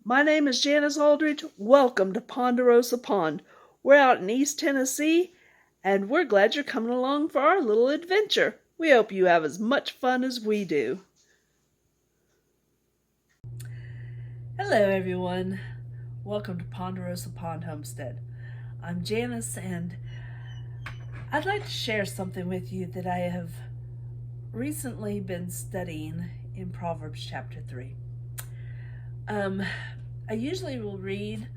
My name is Janice Aldridge. Welcome to Ponderosa Pond. We're out in East Tennessee, and we're glad you're coming along for our little adventure. We hope you have as much fun as we do. Hello, everyone. Welcome to Ponderosa Pond Homestead. I'm Janice, and I'd like to share something with you that I have recently been studying in Proverbs chapter 3. I usually will read,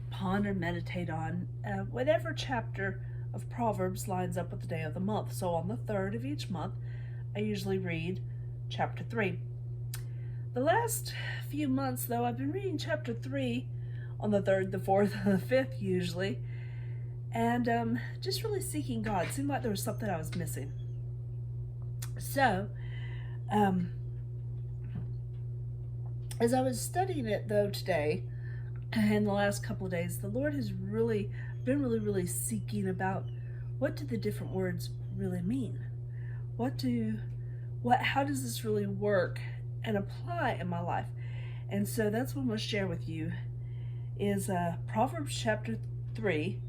ponder, meditate on whatever chapter of Proverbs lines up with the day of the month. So on the 3rd of each month, I usually read chapter 3. The last few months, though, I've been reading chapter 3 on the 3rd, the 4th, and the 5th usually, and just really seeking God. It seemed like there was something I was missing. So, as I was studying it, though, today, and the last couple of days, the Lord has really been really seeking about what do the different words really mean? How does this really work and apply in my life? And so that's what I'm going to share with you is Proverbs chapter 3,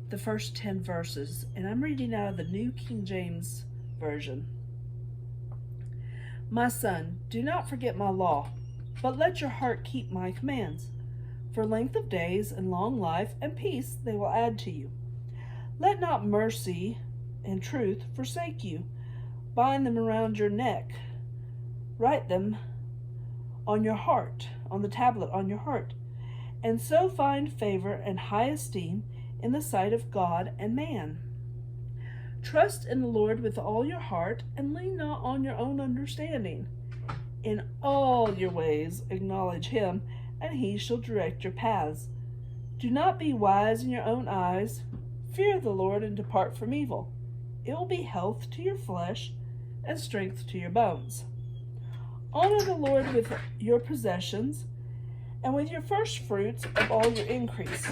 the first 10 verses, and I'm reading out of the New King James Version. My son, do not forget my law, but let your heart keep my commands. For length of days and long life and peace they will add to you. Let not mercy and truth forsake you. Bind them around your neck. Write them on your heart, on the tablet on your heart, and so find favor and high esteem in the sight of God and man. Trust in the Lord with all your heart, and lean not on your own understanding. In all your ways acknowledge him, and he shall direct your paths. Do not be wise in your own eyes. Fear the Lord and depart from evil. It will be health to your flesh and strength to your bones. Honor the Lord with your possessions and with your first fruits of all your increase.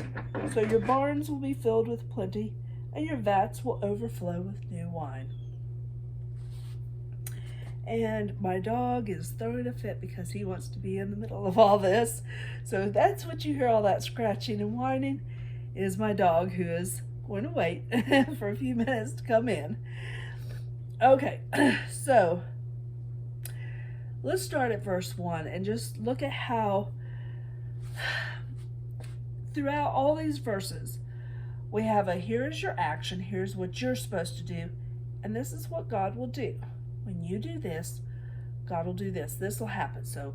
So your barns will be filled with plenty, and your vats will overflow with new wine. And my dog is throwing a fit because he wants to be in the middle of all this. So that's what you hear, all that scratching and whining, is my dog, who is going to wait for a few minutes to come in. Okay, so let's start at verse 1 and just look at how throughout all these verses we have a here is your action, here's what you're supposed to do, and this is what God will do. When you do this, God will do this. This will happen. So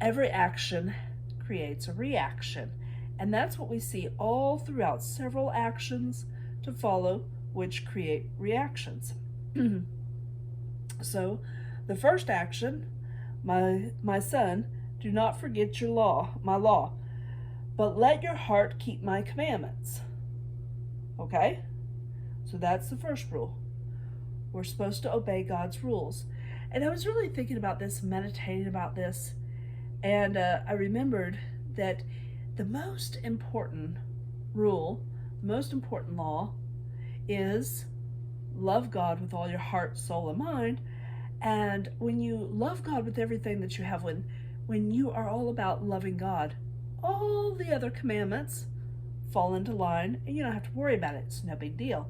every action creates a reaction. And that's what we see all throughout, several actions to follow, which create reactions. So the first action, my son, do not forget my law, but let your heart keep my commandments. Okay? So that's the first rule. We're supposed to obey God's rules. And I was really thinking about this, meditating about this, and I remembered that the most important rule, the most important law is love God with all your heart, soul, and mind. And when you love God with everything that you have, when you are all about loving God, all the other commandments fall into line, and you don't have to worry about it. It's no big deal.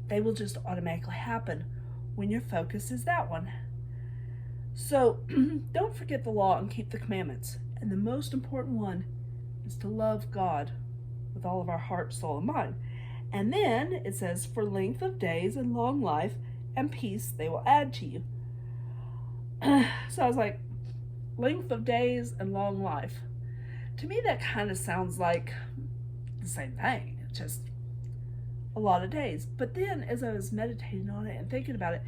They will just automatically happen when your focus is that one. So don't forget the law and keep the commandments. And the most important one is to love God with all of our heart, soul, and mind. And then it says, for length of days and long life and peace they will add to you. So I was like, length of days and long life. To me, that kind of sounds like the same thing. It's just a lot of days. But then as I was meditating on it and thinking about it,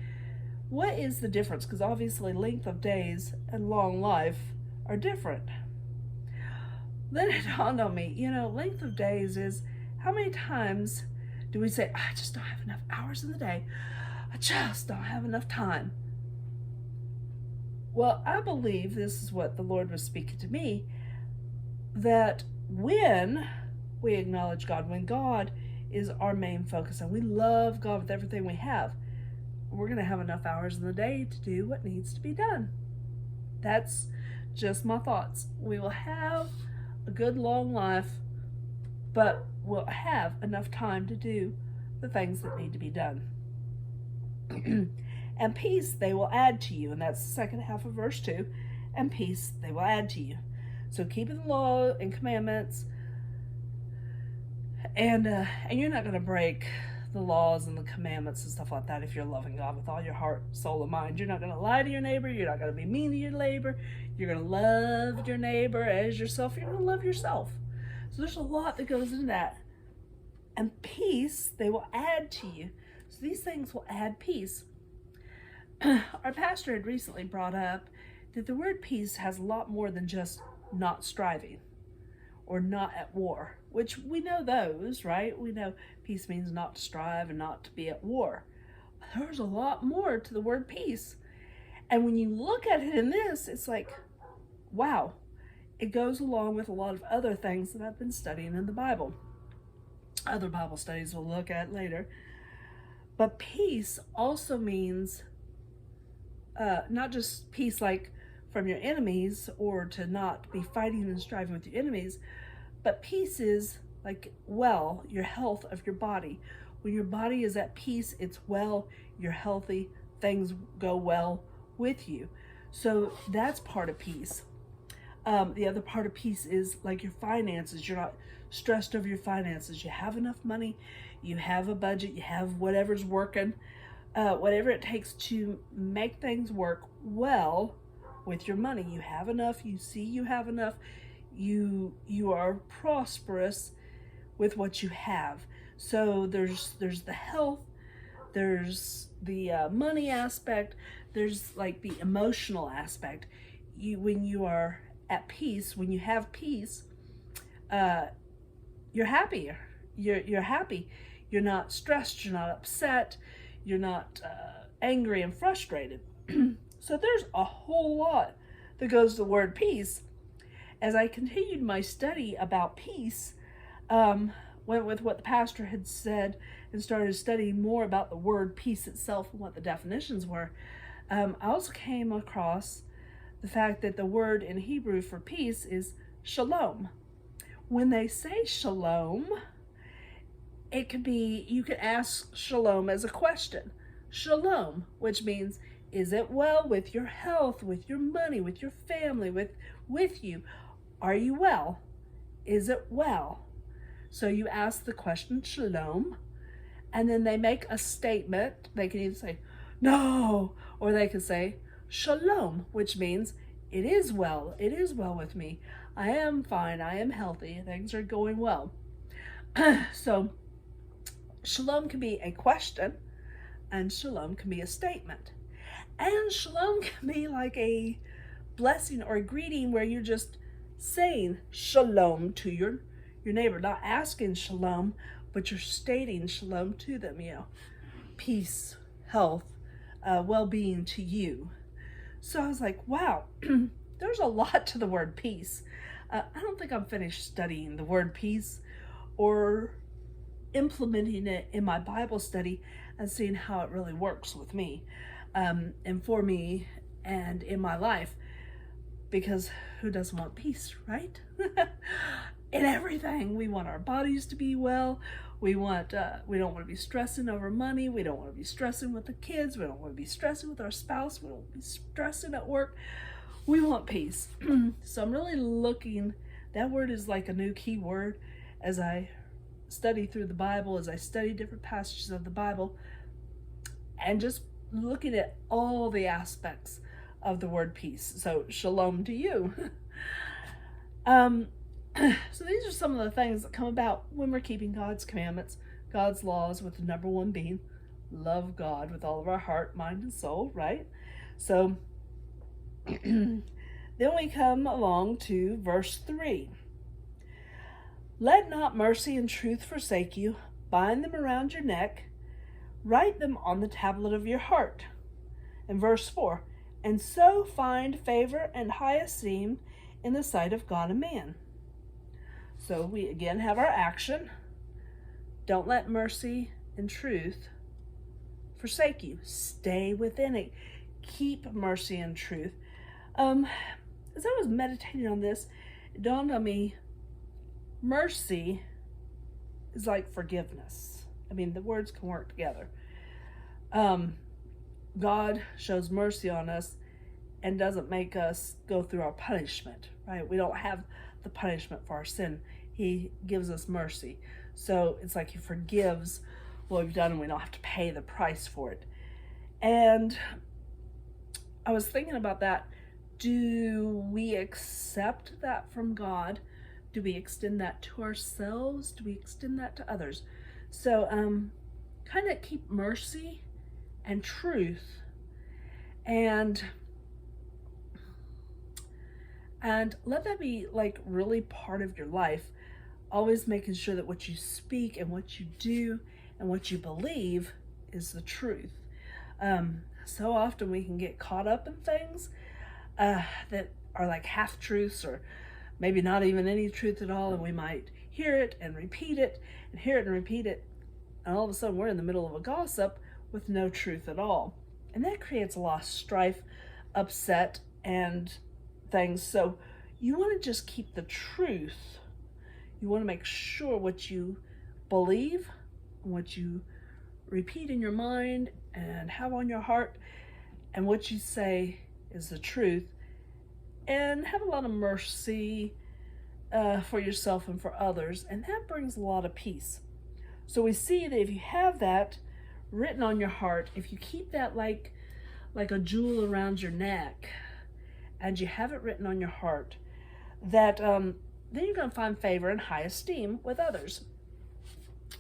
what is the difference? Because obviously length of days and long life are different. Then it dawned on me, length of days is how many times do we say, I just don't have enough hours in the day. I just don't have enough time. Well, I believe this is what the Lord was speaking to me, that when we acknowledge God, when God is our main focus and we love God with everything we have, we're going to have enough hours in the day to do what needs to be done. That's just my thoughts. We will have a good long life, but will have enough time to do the things that need to be done. And peace they will add to you. And that's the second half of verse 2. And peace they will add to you. So keeping the law and commandments, and you're not going to break the laws and the commandments and stuff like that if you're loving God with all your heart, soul, and mind. You're not going to lie to your neighbor. You're not going to be mean to your neighbor. You're going to love your neighbor as yourself. You're going to love yourself. So there's a lot that goes into that. And peace they will add to you. So these things will add peace. Our pastor had recently brought up that the word peace has a lot more than just not striving or not at war, which we know those, right? We know peace means not to strive and not to be at war. There's a lot more to the word peace. And when you look at it in this, it's like, wow, it goes along with a lot of other things that I've been studying in the Bible. Other Bible studies we'll look at later. But peace also means not just peace like from your enemies or to not be fighting and striving with your enemies, but peace is like, well, your health of your body. When your body is at peace, it's well, you're healthy, things go well with you. So that's part of peace. The other part of peace is like your finances. You're not stressed over your finances. You have enough money, you have a budget, you have whatever's working, whatever it takes to make things work well with your money. You have enough, you see you have enough, you are prosperous with what you have. So there's the health, there's the money aspect, there's like the emotional aspect. When you are at peace, when you have peace, you're happier. You're happy. You're not stressed. You're not upset. You're not angry and frustrated. So there's a whole lot that goes to the word peace. As I continued my study about peace, went with what the pastor had said and started studying more about the word peace itself and what the definitions were. I also came across the fact that the word in Hebrew for peace is shalom. When they say shalom, it could be, you could ask shalom as a question. Shalom, which means, is it well with your health, with your money, with your family, with you? Are you well? Is it well? So you ask the question shalom, and then they make a statement. They can either say no, or they can say shalom, which means it is well with me. I am fine, I am healthy, things are going well. So shalom can be a question, and shalom can be a statement. And shalom can be like a blessing or a greeting where you're just saying shalom to your neighbor, not asking shalom, but you're stating shalom to them, peace, health, well-being to you. So I was like, wow, there's a lot to the word peace. I don't think I'm finished studying the word peace or implementing it in my Bible study and seeing how it really works with me and for me and in my life. Because who doesn't want peace, right? In everything, we want our bodies to be well. We don't want to be stressing over money. We don't want to be stressing with the kids. We don't want to be stressing with our spouse. We don't want to be stressing at work. We want peace. So I'm really looking, that word is like a new key word as I study through the Bible, as I study different passages of the Bible, and just looking at all the aspects of the word peace. So shalom to you. So these are some of the things that come about when we're keeping God's commandments, God's laws, with the number one being love God with all of our heart, mind, and soul, right? So then we come along to verse 3. Let not mercy and truth forsake you. Bind them around your neck. Write them on the tablet of your heart. And verse 4. And so find favor and high esteem in the sight of God and man. So we again have our action. Don't let mercy and truth forsake you. Stay within it. Keep mercy and truth. As I was meditating on this, it dawned on me mercy is like forgiveness. I mean, the words can work together. God shows mercy on us and doesn't make us go through our punishment, right? We don't have the punishment for our sin. He gives us mercy. So it's like he forgives what we've done and we don't have to pay the price for it. And I was thinking about that. Do we accept that from God? Do we extend that to ourselves? Do we extend that to others? So kind of keep mercy and truth and let that be like really part of your life. Always making sure that what you speak and what you do and what you believe is the truth. So often we can get caught up in things that are like half truths or maybe not even any truth at all, and we might hear it and repeat it and hear it and repeat it, and all of a sudden we're in the middle of a gossip with no truth at all. And that creates a lot of strife, upset, and things. So you want to just keep the truth. You want to make sure what you believe, what you repeat in your mind and have on your heart, and what you say is the truth. And have a lot of mercy for yourself and for others. And that brings a lot of peace. So we see that if you have that written on your heart, if you keep that like a jewel around your neck, and you have it written on your heart, that then you're going to find favor and high esteem with others.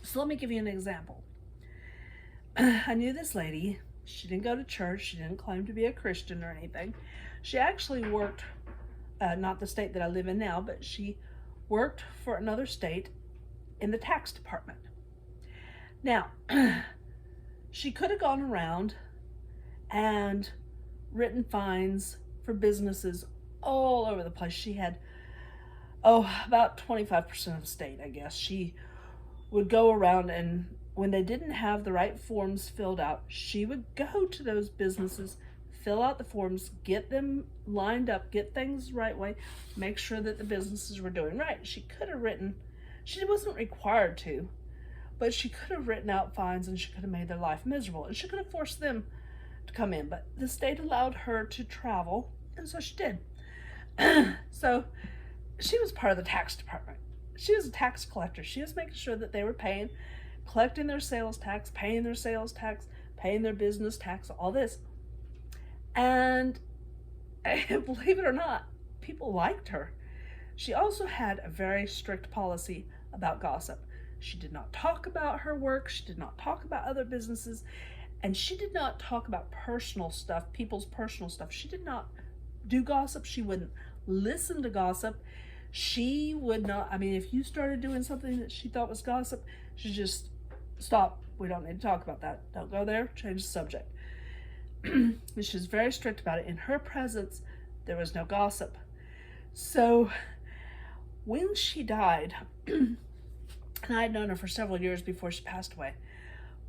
So let me give you an example. I knew this lady. She didn't go to church. She didn't claim to be a Christian or anything. She actually worked, not the state that I live in now, but she worked for another state in the tax department. Now, she could have gone around and written fines for businesses all over the place. She had, about 25% of the state, I guess. She would go around, and when they didn't have the right forms filled out, she would go to those businesses, fill out the forms, get them lined up, get things the right way, make sure that the businesses were doing right. She could have written, she wasn't required to, but she could have written out fines, and she could have made their life miserable, and she could have forced them to come in, but the state allowed her to travel, and so she did. So she was part of the tax department. She was a tax collector. She was making sure that they were collecting their sales tax, paying their sales tax, paying their business tax, all this. And believe it or not, people liked her. She also had a very strict policy about gossip. She did not talk about her work. She did not talk about other businesses. And she did not talk about personal stuff, people's personal stuff. She did not do gossip. She wouldn't listen to gossip. She would not, if you started doing something that she thought was gossip, she'd just stop. We don't need to talk about that. Don't go there. Change the subject. She was very strict about it. In her presence, there was no gossip. So when she died, and I had known her for several years before she passed away,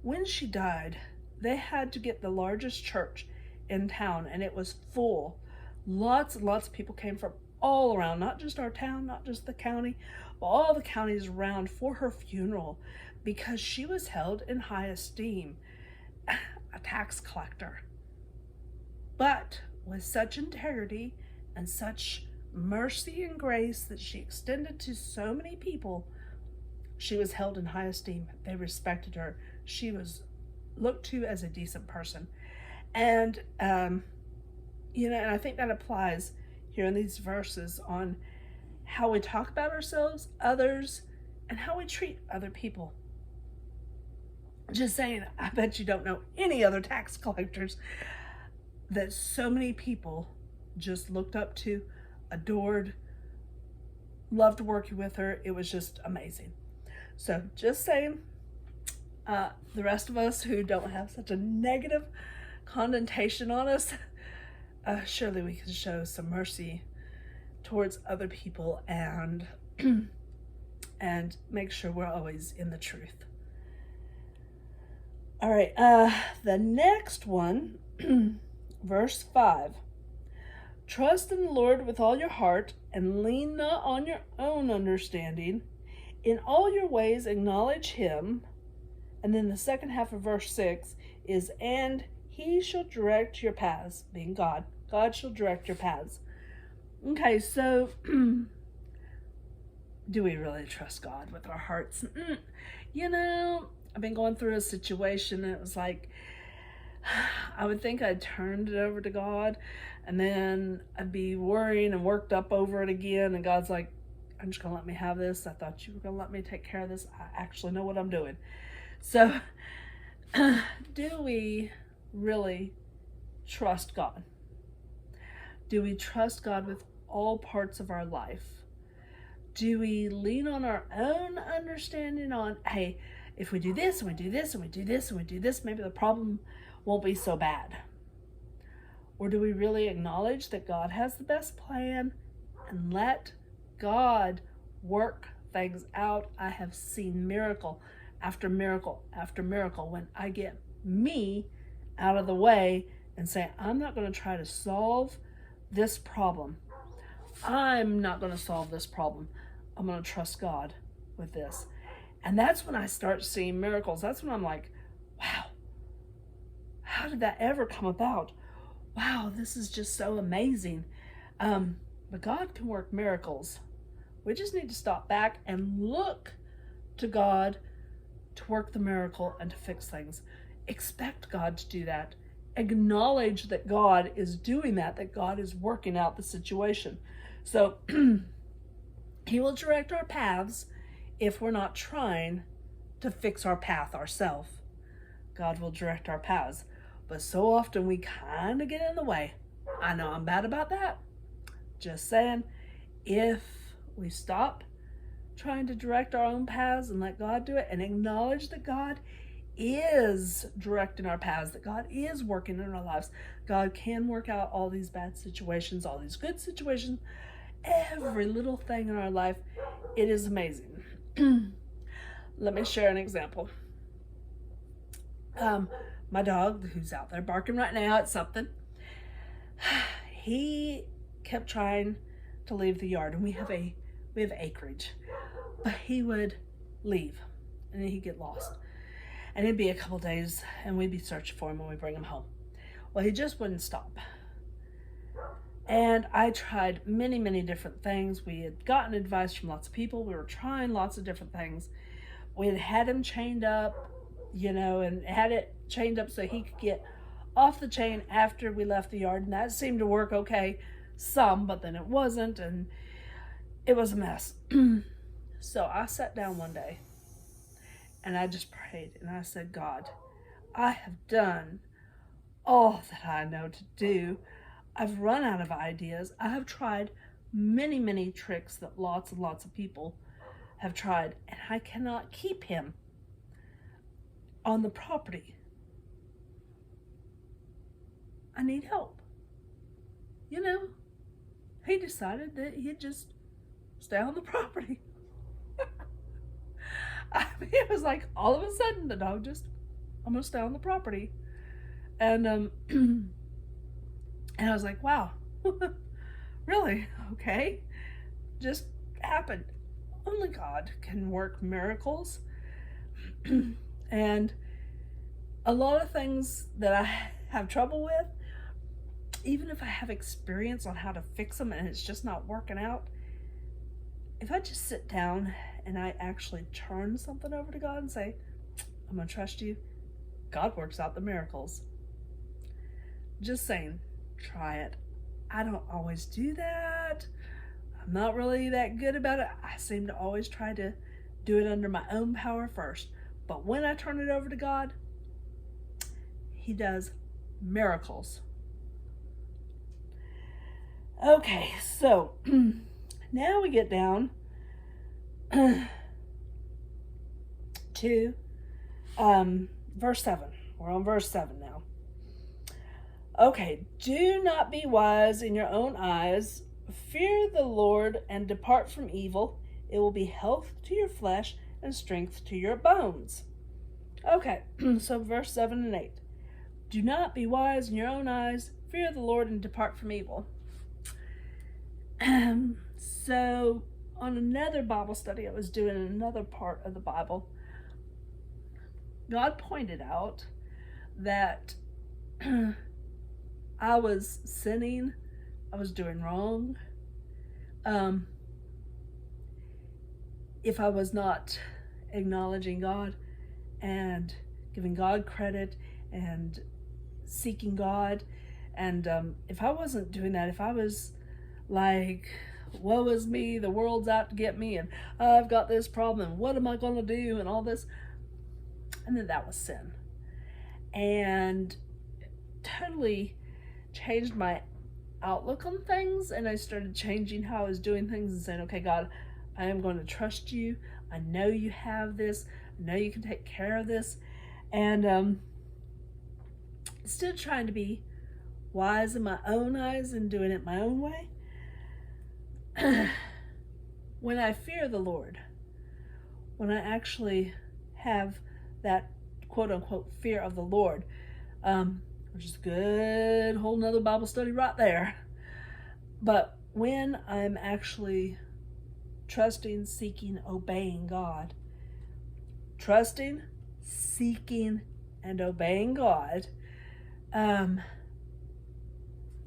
when she died, they had to get the largest church in town, and it was full. Lots and lots of people came from all around, not just our town, not just the county, but all the counties around for her funeral, because she was held in high esteem, a tax collector. But with such integrity and such mercy and grace that she extended to so many people, she was held in high esteem. They respected her. She was looked to as a decent person. And, and I think that applies here in these verses on how we talk about ourselves, others, and how we treat other people. Just saying, I bet you don't know any other tax collectors that so many people just looked up to, adored, loved working with her. It was just amazing. So just saying, the rest of us who don't have such a negative connotation on us, surely we can show some mercy towards other people and make sure we're always in the truth. All right, the next one, verse 5. Trust in the Lord with all your heart and lean not on your own understanding. In all your ways acknowledge him. And then the second half of verse 6 is, and he shall direct your paths, being God. God shall direct your paths. Okay, so do we really trust God with our hearts? You know, I've been going through a situation and it was like, I would think I'd turned it over to God and then I'd be worrying and worked up over it again. And God's like, I'm just going to let me have this. I thought you were going to let me take care of this. I actually know what I'm doing. So, do we really trust God? Do we trust God with all parts of our life? Do we lean on our own understanding on, hey, if we do this and we do this and we do this and we do this, maybe the problem won't be so bad? Or do we really acknowledge that God has the best plan and let God work things out? I have seen miracle after miracle after miracle when I get me out of the way and say, I'm not going to try to solve this problem. I'm not going to solve this problem. I'm going to trust God with this. And that's when I start seeing miracles. That's when I'm like, wow, how did that ever come about? Wow, this is just so amazing. But God can work miracles. We just need to stop back and look to God to work the miracle and to fix things. Expect God to do that. Acknowledge that God is doing that God is working out the situation. So he will direct our paths if we're not trying to fix our path ourselves. God will direct our paths. But so often we kind of get in the way. I know I'm bad about that. Just saying, if we stop trying to direct our own paths and let God do it and acknowledge that God is directing our paths, that God is working in our lives, God can work out all these bad situations, all these good situations, every little thing in our life. It is amazing. Let me share an example. My dog, who's out there barking right now at something, he kept trying to leave the yard, and we have acreage, but he would leave and then he'd get lost, and it'd be a couple days and we'd be searching for him when we bring him home. Well, he just wouldn't stop, and I tried many different things. We had gotten advice from lots of people. We were trying lots of different things. We had him chained up, and had it chained up so he could get off the chain after we left the yard, and that seemed to work okay some, but then it wasn't, and it was a mess. So I sat down one day and I just prayed and I said, God, I have done all that I know to do. I've run out of ideas. I have tried many tricks that lots and lots of people have tried, and I cannot keep him on the property. I need help. He decided that he'd just stay on the property. I mean, it was like all of a sudden the dog just, I'm gonna stay on the property. And and I was like, wow, really? Okay. Just happened. Only God can work miracles. And a lot of things that I have trouble with, even if I have experience on how to fix them and it's just not working out, if I just sit down and I actually turn something over to God and say, I'm going to trust you, God works out the miracles. Just saying, try it. I don't always do that. I'm not really that good about it. I seem to always try to do it under my own power first. But when I turn it over to God, He does miracles. Okay, so now we get down to verse 7. We're on verse 7 now. Okay, do not be wise in your own eyes. Fear the Lord and depart from evil. It will be health to your flesh and strength to your bones. Okay, so verse 7 and 8. Do not be wise in your own eyes. Fear the Lord and depart from evil. So on another Bible study I was doing in another part of the Bible, God pointed out that I was sinning, I was doing wrong. If I was not acknowledging God and giving God credit and seeking God, and if I wasn't doing that, if I was like, woe is me, the world's out to get me, and I've got this problem, and what am I going to do, and all this, and then that was sin. And totally changed my outlook on things, and I started changing how I was doing things and saying, okay, God, I am going to trust you. I know you have this. I know you can take care of this. And instead of trying to be wise in my own eyes and doing it my own way, when I fear the Lord, when I actually have that quote-unquote fear of the Lord, which is a good whole nother Bible study right there. But when I'm actually trusting, seeking, obeying God, trusting, seeking, and obeying God, then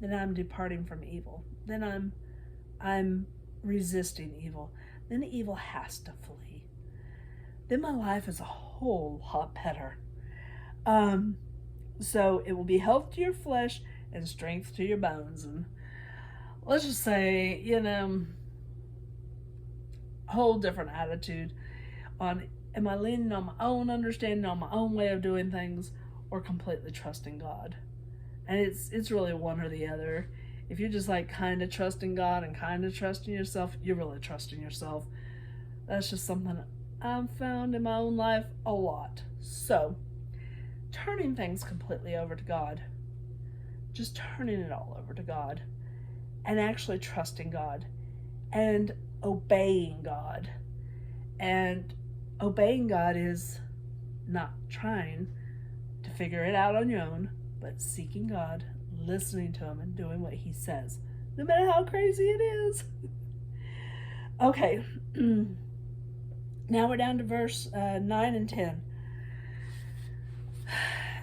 I'm departing from evil. Then I'm resisting evil. Then evil has to flee. Then my life is a whole lot better. So it will be health to your flesh and strength to your bones. And let's just say, a whole different attitude on, am I leaning on my own understanding, on my own way of doing things, or completely trusting God? And it's really one or the other. If you're just like kind of trusting God and kind of trusting yourself, you're really trusting yourself. That's just something I've found in my own life a lot. So, turning things completely over to God, just turning it all over to God, and actually trusting God, and obeying God. And obeying God is not trying to figure it out on your own, but seeking God, listening to Him, and doing what He says, no matter how crazy it is. Okay, now we're down to verse 9 and 10.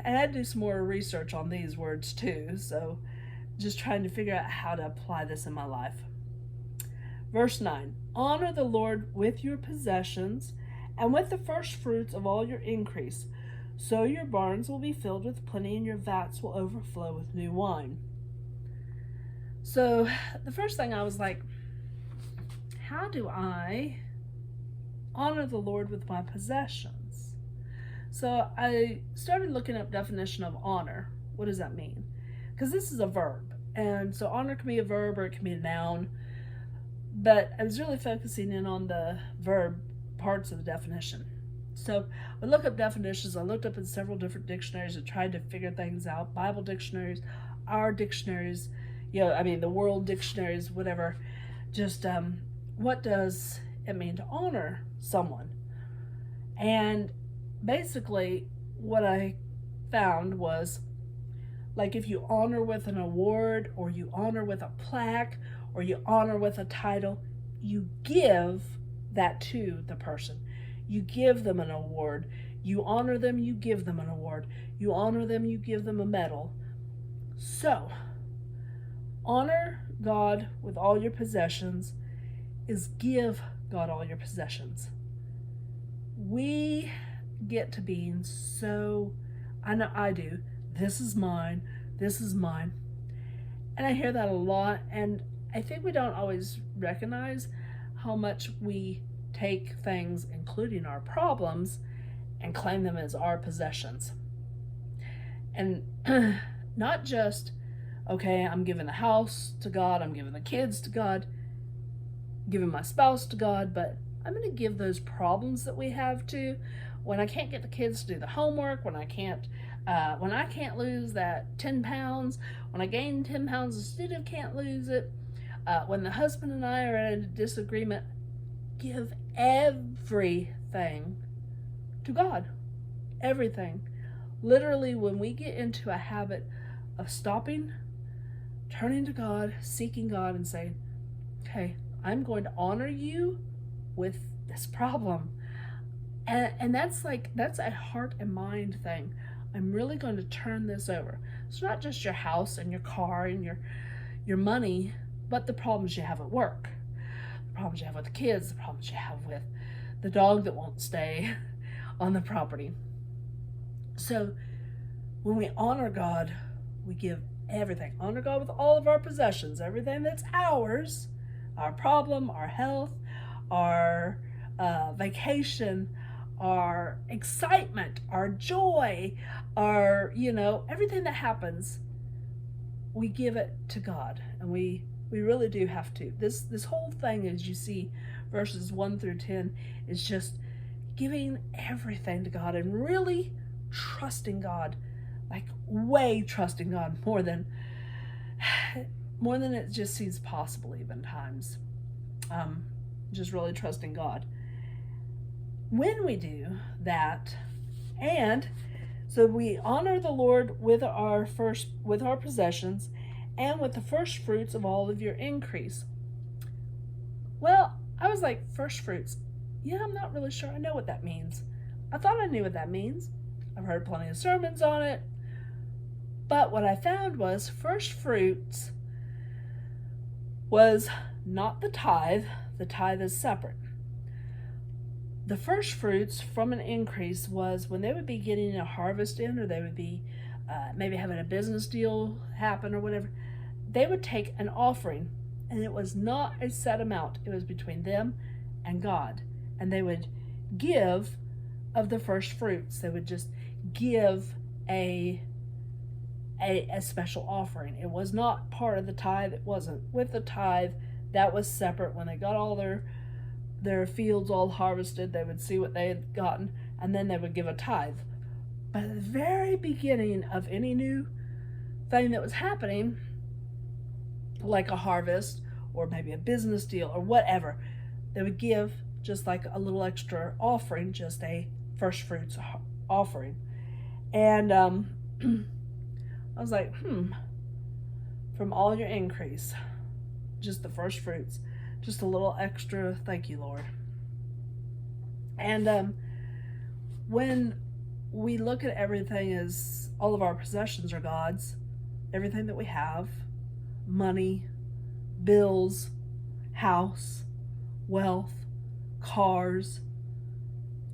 And I do some more research on these words too, so just trying to figure out how to apply this in my life. Verse 9, honor the Lord with your possessions and with the first fruits of all your increase. So your barns will be filled with plenty and your vats will overflow with new wine. So the first thing I was like, how do I honor the Lord with my possessions? So I started looking up definition of honor. What does that mean? Because this is a verb. And so honor can be a verb or it can be a noun. But I was really focusing in on the verb parts of the definition. So I looked up definitions. I looked up in several different dictionaries and tried to figure things out. Bible dictionaries, our dictionaries, the world dictionaries, whatever. Just what does it mean to honor someone? And basically what I found was, like, if you honor with an award, or you honor with a plaque, or you honor with a title, you give that to the person. You give them an award. You honor them, you give them an award. You honor them, you give them a medal. So, honor God with all your possessions is give God all your possessions. We get to being so, I know I do, this is mine, this is mine. And I hear that a lot, and I think we don't always recognize how much we take things, including our problems, and claim them as our possessions. And not just, okay, I'm giving the house to God, I'm giving the kids to God, giving my spouse to God, but I'm going to give those problems that we have to. When I can't get the kids to do the homework, when I can't lose that 10 pounds, when I gain 10 pounds and still can't lose it, when the husband and I are at a disagreement, give everything to God. Everything. Literally, when we get into a habit of stopping, turning to God, seeking God, and saying, okay, I'm going to honor you with this problem. And that's a heart and mind thing. I'm really going to turn this over. It's not just your house and your car and your money, but the problems you have at work, the problems you have with the kids, the problems you have with the dog that won't stay on the property. So when we honor God, we give everything. Honor God with all of our possessions, everything that's ours, our problem, our health, our vacation, our excitement, our joy, our, everything that happens, we give it to God. And we really do have to. This whole thing, as you see, verses 1 through 10, is just giving everything to God and really trusting God, like way trusting God more than it just seems possible even times. Just really trusting God. When we do that, and so we honor the Lord with our possessions and with the first fruits of all of your increase. Well, I was like, first fruits? Yeah, I'm not really sure I know what that means. I thought I knew what that means. I've heard plenty of sermons on it. But what I found was first fruits was not the tithe. The tithe is separate. The first fruits from an increase was when they would be getting a harvest in, or they would be maybe having a business deal happen or whatever. They would take an offering, and it was not a set amount. It was between them and God. And they would give of the first fruits. They would just give a special offering. It was not part of the tithe. It wasn't with the tithe. That was separate. When they got all their fields all harvested, they would see what they had gotten, and then they would give a tithe. But at the very beginning of any new thing that was happening, like a harvest or maybe a business deal or whatever, they would give just like a little extra offering, just a first fruits offering. And I was like, from all your increase, just the first fruits, just a little extra, thank you, Lord. And when we look at everything as all of our possessions are God's, everything that we have, money, bills, house, wealth, cars,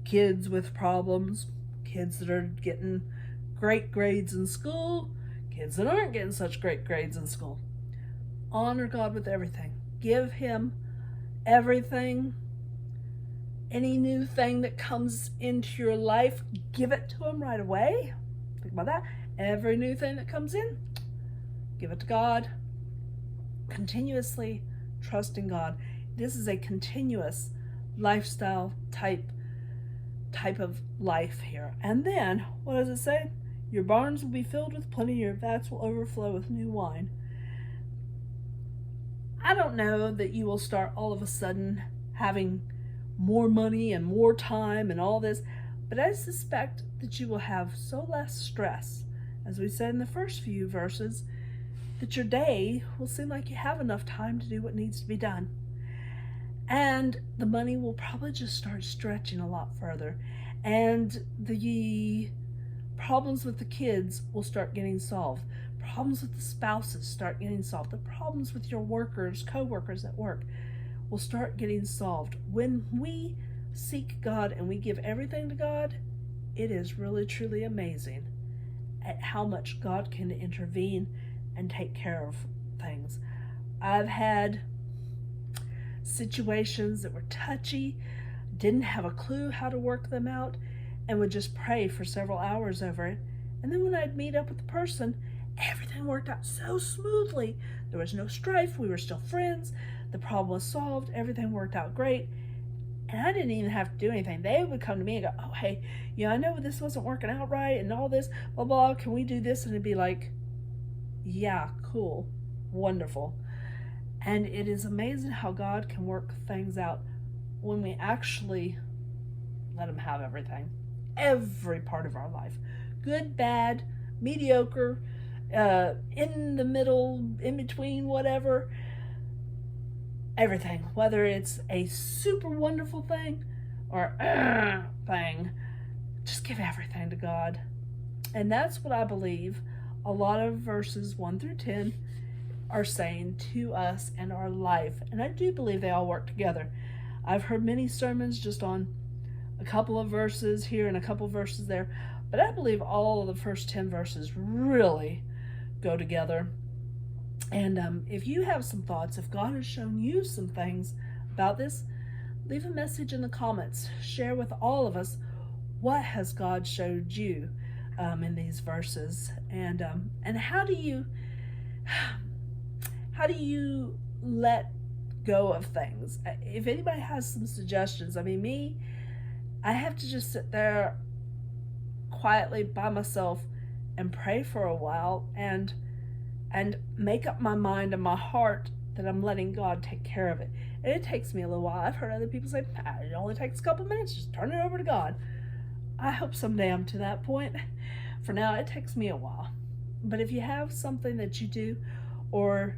kids with problems, kids that are getting great grades in school, kids that aren't getting such great grades in school. Honor God with everything. Give Him everything. Any new thing that comes into your life, give it to Him right away. Think about that. Every new thing that comes in, give it to God. Continuously trusting God. This is a continuous lifestyle type of life here. And then, what does it say? Your barns will be filled with plenty, your vats will overflow with new wine. I don't know that you will start all of a sudden having more money and more time and all this, but I suspect that you will have so less stress, as we said in the first few verses, that your day will seem like you have enough time to do what needs to be done. And the money will probably just start stretching a lot further. And the problems with the kids will start getting solved. Problems with the spouses start getting solved. The problems with your co-workers at work will start getting solved. When we seek God and we give everything to God, it is really, truly amazing at how much God can intervene and take care of things. I've had situations that were touchy, didn't have a clue how to work them out, and would just pray for several hours over it. And then when I'd meet up with the person, everything worked out so smoothly. There was no strife. We were still friends. The problem was solved. Everything worked out great. And I didn't even have to do anything. They would come to me and go, oh, hey, I know this wasn't working out right and all this, blah, blah, can we do this? And it'd be like, yeah, cool, wonderful. And it is amazing how God can work things out when we actually let Him have everything. Every part of our life. Good, bad, mediocre, in the middle, in between, whatever. everything, whether it's a super wonderful thing or thing, just give everything to God. And that's what I believe a lot of verses 1 through 10 are saying to us in our life. And I do believe they all work together. I've heard many sermons just on a couple of verses here and a couple of verses there, but I believe all of the first 10 verses really go together. And if you have some thoughts, if God has shown you some things about this, leave a message in the comments. Share with all of us, what has God showed you in these verses, and how do you let go of things? If anybody has some suggestions, I mean, I have to just sit there quietly by myself and pray for a while and make up my mind and my heart that I'm letting God take care of it. And it takes me a little while. I've heard other people say, it only takes a couple minutes, just turn it over to God. I hope someday I'm to that point. For now, it takes me a while. But if you have something that you do, or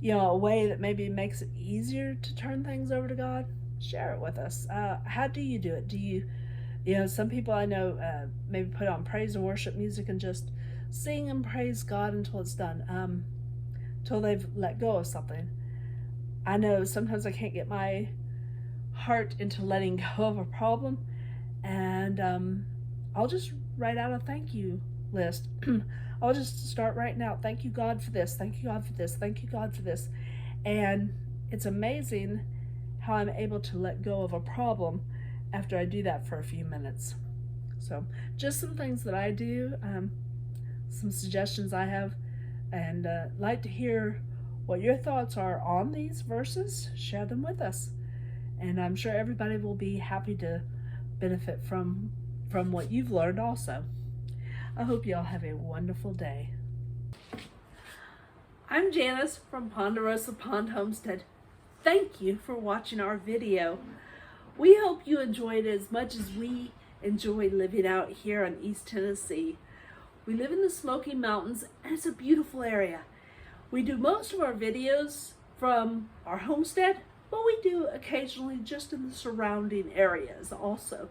a way that maybe makes it easier to turn things over to God, share it with us. How do you do it? Do you some people I know maybe put on praise and worship music and just sing and praise God until it's done, until they've let go of something. I know sometimes I can't get my heart into letting go of a problem, and I'll just write out a thank you list. I'll just start writing out, thank you God for this, thank you God for this, thank you God for this. And it's amazing how I'm able to let go of a problem after I do that for a few minutes. So just some things that I do, some suggestions I have, and like to hear what your thoughts are on these verses. Share them with us, and I'm sure everybody will be happy to benefit from what you've learned also. I hope you all have a wonderful day. I'm Janice from Ponderosa Pond Homestead. Thank you for watching our video. We hope you enjoyed it as much as we enjoy living out here in East Tennessee. We live in the Smoky Mountains, and it's a beautiful area. We do most of our videos from our homestead, but we do occasionally just in the surrounding areas also.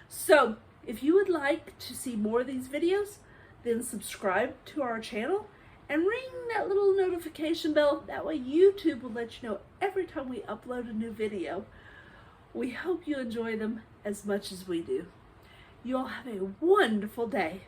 So if you would like to see more of these videos, then subscribe to our channel and ring that little notification bell. That way YouTube will let you know every time we upload a new video. We hope you enjoy them as much as we do. You all have a wonderful day.